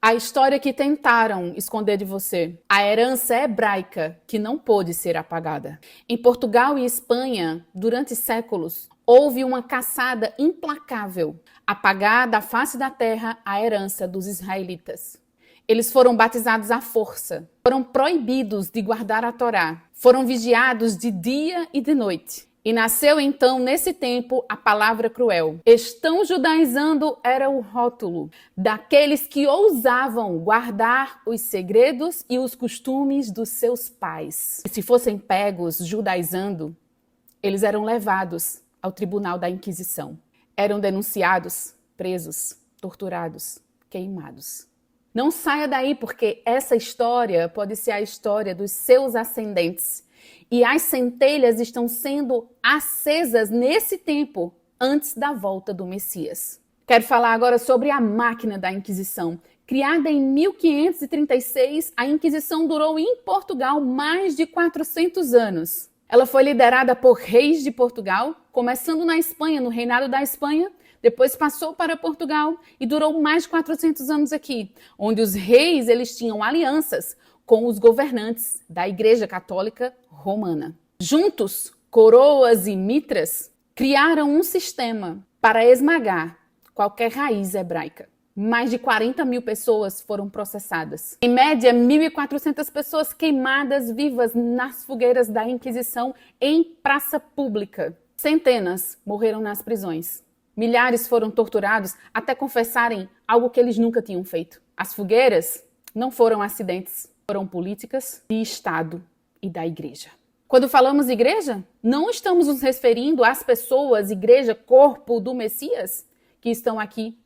A história que tentaram esconder de você. A herança hebraica que não pôde ser apagada. Em Portugal e Espanha, durante séculos, houve uma caçada implacável. Apagar da face da terra a herança dos israelitas. Eles foram batizados à força. Foram proibidos de guardar a Torá. Foram vigiados de dia e de noite. E nasceu então, nesse tempo, a palavra cruel. Estão judaizando era o rótulo daqueles que ousavam guardar os segredos e os costumes dos seus pais. E se fossem pegos judaizando, eles eram levados ao tribunal da Inquisição. Eram denunciados, presos, torturados, queimados. Não saia daí, porque essa história pode ser a história dos seus ascendentes. E as centelhas estão sendo acesas nesse tempo, antes da volta do Messias. Quero falar agora sobre a máquina da Inquisição. Criada em 1536, a Inquisição durou em Portugal mais de 400 anos. Ela foi liderada por reis de Portugal, começando na Espanha, no reinado da Espanha, depois passou para Portugal e durou mais de 400 anos aqui, onde os reis eles tinham alianças com os governantes da Igreja Católica Romana. Juntos, coroas e mitras criaram um sistema para esmagar qualquer raiz hebraica. Mais de 40 mil pessoas foram processadas. Em média, 1.400 pessoas queimadas vivas nas fogueiras da Inquisição em praça pública. Centenas morreram nas prisões. Milhares foram torturados até confessarem algo que eles nunca tinham feito. As fogueiras não foram acidentes, foram políticas de Estado e da Igreja. Quando falamos igreja, não estamos nos referindo às pessoas, igreja, corpo do Messias, que estão aqui,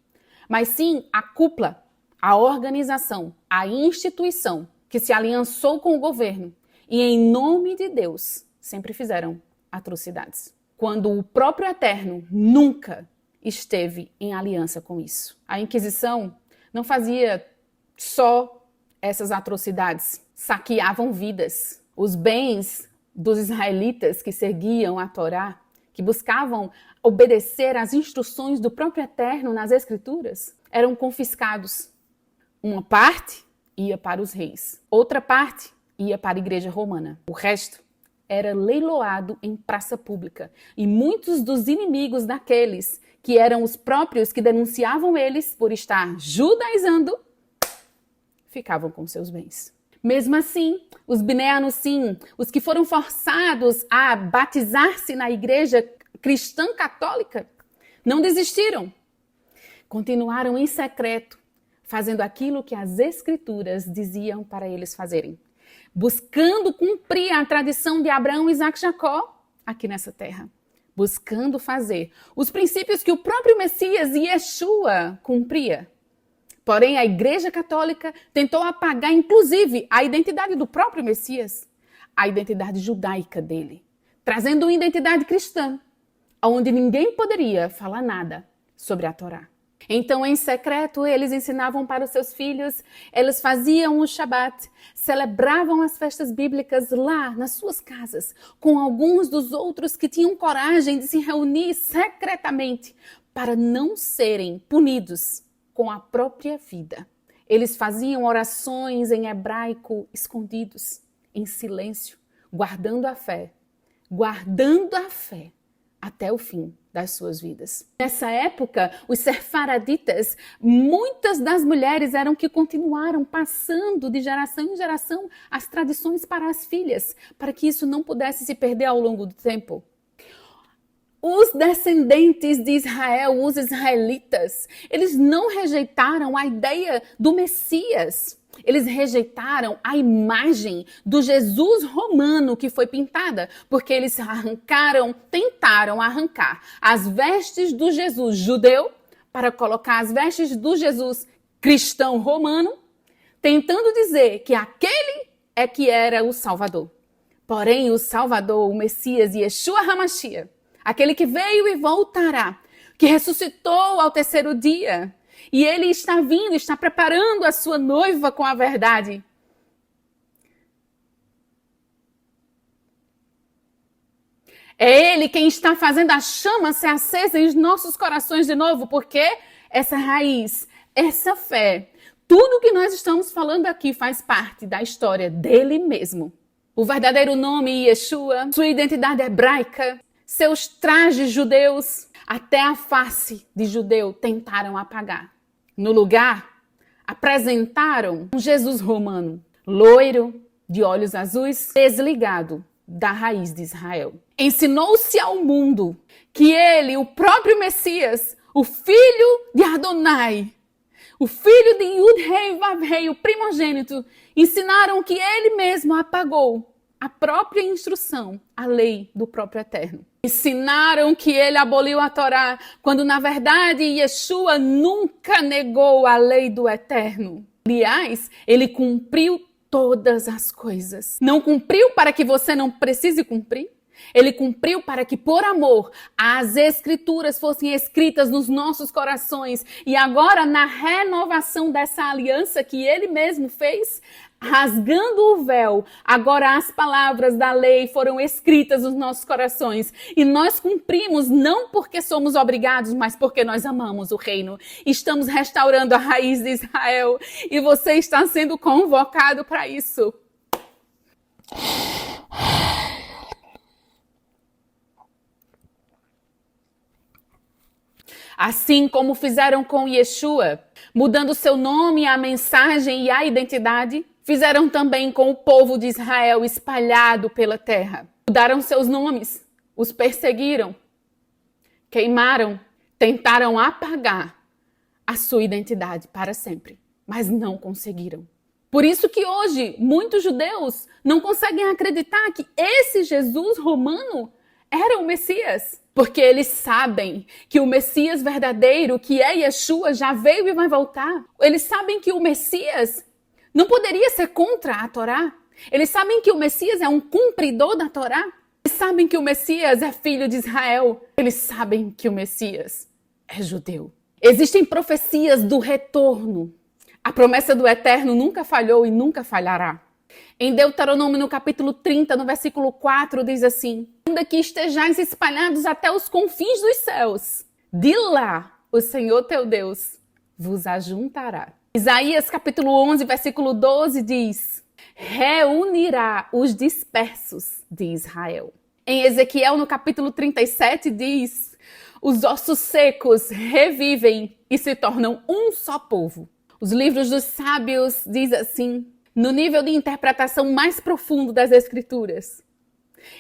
mas sim a cúpula, a organização, a instituição que se aliançou com o governo e, em nome de Deus, sempre fizeram atrocidades. Quando o próprio Eterno nunca esteve em aliança com isso. A Inquisição não fazia só essas atrocidades, saqueavam vidas. Os bens dos israelitas que seguiam a Torá, que buscavam obedecer às instruções do próprio Eterno nas Escrituras, eram confiscados. Uma parte ia para os reis, outra parte ia para a Igreja Romana. O resto era leiloado em praça pública. E muitos dos inimigos daqueles que eram os próprios que denunciavam eles por estar judaizando, ficavam com seus bens. Mesmo assim, os Bnei Anussim, os que foram forçados a batizar-se na igreja cristã católica, não desistiram. Continuaram em secreto, fazendo aquilo que as Escrituras diziam para eles fazerem. Buscando cumprir a tradição de Abraão, Isaac e Jacó aqui nessa terra. Buscando fazer os princípios que o próprio Messias Yeshua cumpria. Porém, a Igreja Católica tentou apagar, inclusive, a identidade do próprio Messias, a identidade judaica dele, trazendo uma identidade cristã, onde ninguém poderia falar nada sobre a Torá. Então, em secreto, eles ensinavam para os seus filhos, eles faziam o Shabat, celebravam as festas bíblicas lá, nas suas casas, com alguns dos outros que tinham coragem de se reunir secretamente para não serem punidos com a própria vida. Eles faziam orações em hebraico escondidos, em silêncio, guardando a fé até o fim das suas vidas. Nessa época, os sefaraditas, muitas das mulheres eram que continuaram passando de geração em geração as tradições para as filhas, para que isso não pudesse se perder ao longo do tempo. Os descendentes de Israel, os israelitas, eles não rejeitaram a ideia do Messias. Eles rejeitaram a imagem do Jesus romano que foi pintada, porque eles tentaram arrancar as vestes do Jesus judeu para colocar as vestes do Jesus cristão romano, tentando dizer que aquele é que era o Salvador. Porém, o Salvador, o Messias, Yeshua HaMashiach, aquele que veio e voltará, que ressuscitou ao terceiro dia, e ele está vindo, está preparando a sua noiva com a verdade. É ele quem está fazendo a chama ser acesa em nossos corações de novo, porque essa raiz, essa fé, Tudo que nós estamos falando aqui faz parte da história dele mesmo. O verdadeiro nome Yeshua, sua identidade hebraica, seus trajes judeus, até a face de judeu tentaram apagar. No lugar, apresentaram um Jesus romano, loiro, de olhos azuis, desligado da raiz de Israel. Ensinou-se ao mundo que ele, o próprio Messias, o filho de Adonai, o filho de Yud-Hei Vav-Hei, o primogênito, ensinaram que ele mesmo apagou a própria instrução, a lei do próprio Eterno. Ensinaram que ele aboliu a Torá, quando na verdade Yeshua nunca negou a lei do Eterno. Aliás, ele cumpriu todas as coisas. Não cumpriu para que você não precise cumprir. Ele cumpriu para que, por amor, as Escrituras fossem escritas nos nossos corações. E agora, na renovação dessa aliança que ele mesmo fez, rasgando o véu, agora as palavras da lei foram escritas nos nossos corações. E nós cumprimos não porque somos obrigados, mas porque nós amamos o reino. Estamos restaurando a raiz de Israel. E você está sendo convocado para isso. Assim como fizeram com Yeshua, mudando seu nome, a mensagem e a identidade, fizeram também com o povo de Israel espalhado pela terra. Mudaram seus nomes, os perseguiram, queimaram, tentaram apagar a sua identidade para sempre, mas não conseguiram. Por isso que hoje muitos judeus não conseguem acreditar que esse Jesus romano era o Messias. Porque eles sabem que o Messias verdadeiro, que é Yeshua, já veio e vai voltar. Eles sabem que o Messias não poderia ser contra a Torá. Eles sabem que o Messias é um cumpridor da Torá. Eles sabem que o Messias é filho de Israel. Eles sabem que o Messias é judeu. Existem profecias do retorno. A promessa do Eterno nunca falhou e nunca falhará. Em Deuteronômio, no capítulo 30, no versículo 4, diz assim: ainda que estejais espalhados até os confins dos céus, de lá o Senhor teu Deus vos ajuntará. Isaías, capítulo 11, versículo 12, diz: reunirá os dispersos de Israel. Em Ezequiel, no capítulo 37, diz: os ossos secos revivem e se tornam um só povo. Os livros dos sábios diz assim, no nível de interpretação mais profundo das Escrituras.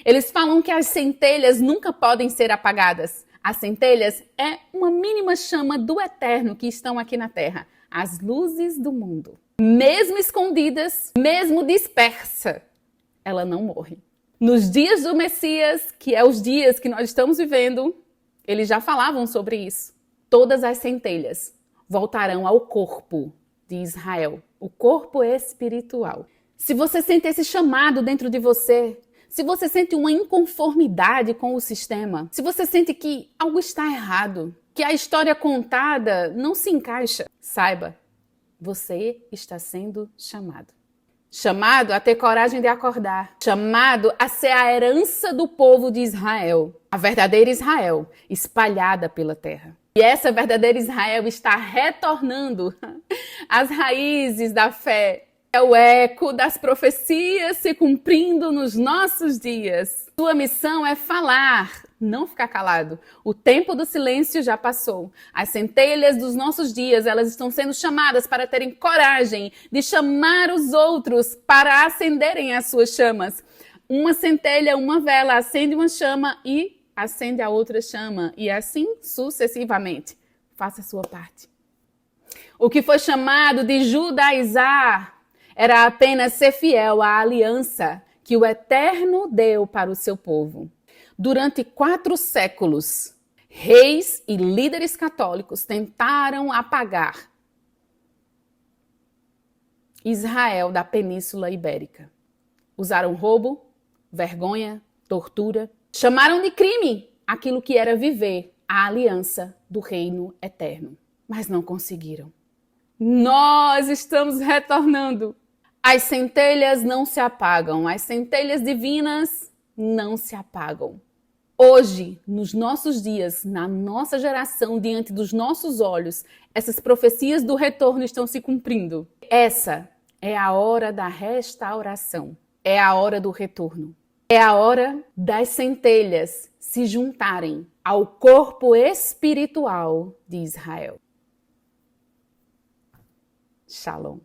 Eles falam que as centelhas nunca podem ser apagadas. As centelhas é uma mínima chama do Eterno que estão aqui na Terra. As luzes do mundo. Mesmo escondidas, mesmo dispersa, ela não morre. Nos dias do Messias, que é os dias que nós estamos vivendo, eles já falavam sobre isso. Todas as centelhas voltarão ao corpo de Israel, o corpo espiritual. Se você sente esse chamado dentro de você, se você sente uma inconformidade com o sistema, se você sente que algo está errado, que a história contada não se encaixa, saiba, você está sendo chamado. Chamado a ter coragem de acordar, chamado a ser a herança do povo de Israel, a verdadeira Israel, espalhada pela terra. E essa verdadeira Israel está retornando às raízes da fé. É o eco das profecias se cumprindo nos nossos dias. Sua missão é falar, não ficar calado. O tempo do silêncio já passou. As centelhas dos nossos dias, elas estão sendo chamadas para terem coragem de chamar os outros para acenderem as suas chamas. Uma centelha, uma vela, acende uma chama e acende a outra chama. E assim sucessivamente. Faça a sua parte. O que foi chamado de judaizar era apenas ser fiel à aliança que o Eterno deu para o seu povo. Durante 4 séculos, reis e líderes católicos tentaram apagar Israel da Península Ibérica. Usaram roubo, vergonha, tortura. Chamaram de crime aquilo que era viver a aliança do reino eterno. Mas não conseguiram. Nós estamos retornando. As centelhas não se apagam. As centelhas divinas não se apagam. Hoje, nos nossos dias, na nossa geração, diante dos nossos olhos, essas profecias do retorno estão se cumprindo. Essa é a hora da restauração. É a hora do retorno. É a hora das centelhas se juntarem ao corpo espiritual de Israel. Shalom.